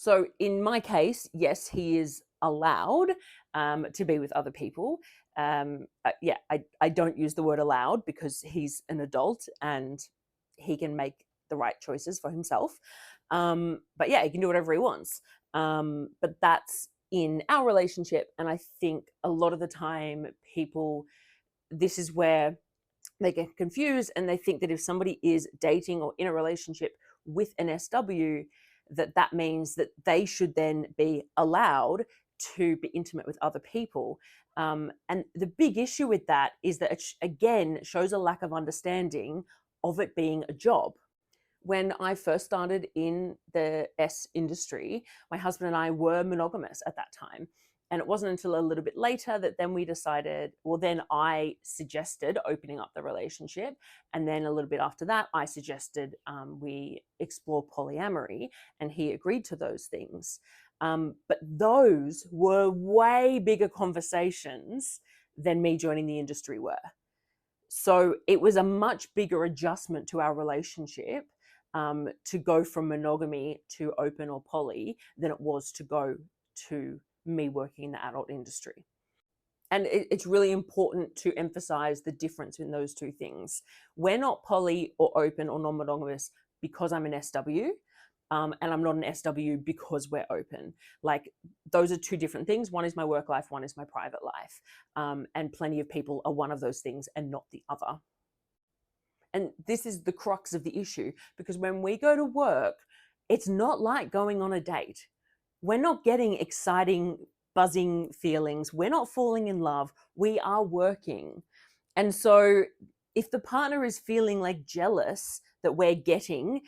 So in my case, yes, he is allowed to be with other people. Yeah, I don't use the word allowed because he's an adult and he can make the right choices for himself. But yeah, he can do whatever he wants. But that's in our relationship. And I think a lot of the time people, this is where they get confused and they think that if somebody is dating or in a relationship with an SW, that means that they should then be allowed to be intimate with other people. And the big issue with that is that it, again, shows a lack of understanding of it being a job. When I first started in the S industry, my husband and I were monogamous at that time. And it wasn't until a little bit later that then we decided, well, then I suggested opening up the relationship. And then a little bit after that, I suggested we explore polyamory, and he agreed to those things. But those were way bigger conversations than me joining the industry were. So it was a much bigger adjustment to our relationship to go from monogamy to open or poly than it was to go to me working in the adult industry. And it's really important to emphasize the difference in those two things. We're not poly or open or non-monogamous because I'm an SW. And I'm not an SW because we're open. Like, those are two different things. One is my work life, one is my private life. And plenty of people are one of those things and not the other. And this is the crux of the issue, because when we go to work, it's not like going on a date. We're not getting exciting, buzzing feelings. We're not falling in love. We are working. And so if the partner is feeling like jealous that we're getting,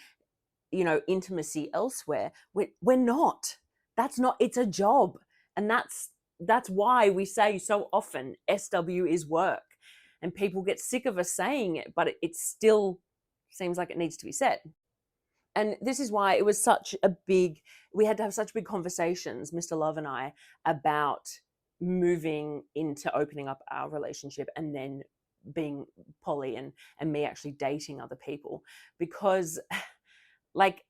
intimacy elsewhere, we're not. That's not, it's a job. And that's why we say so often SW is work. And people get sick of us saying it, but it still seems like it needs to be said. And this is why it was we had to have such big conversations, Mr. Love and I, about moving into opening up our relationship and then being poly and me actually dating other people. Because like,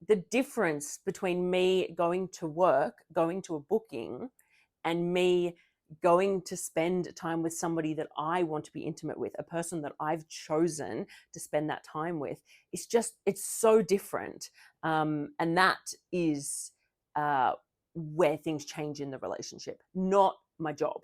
the difference between me going to work, going to a booking, and me going to spend time with somebody that I want to be intimate with, a person that I've chosen to spend that time with, it's so different. And that is where things change in the relationship, not my job.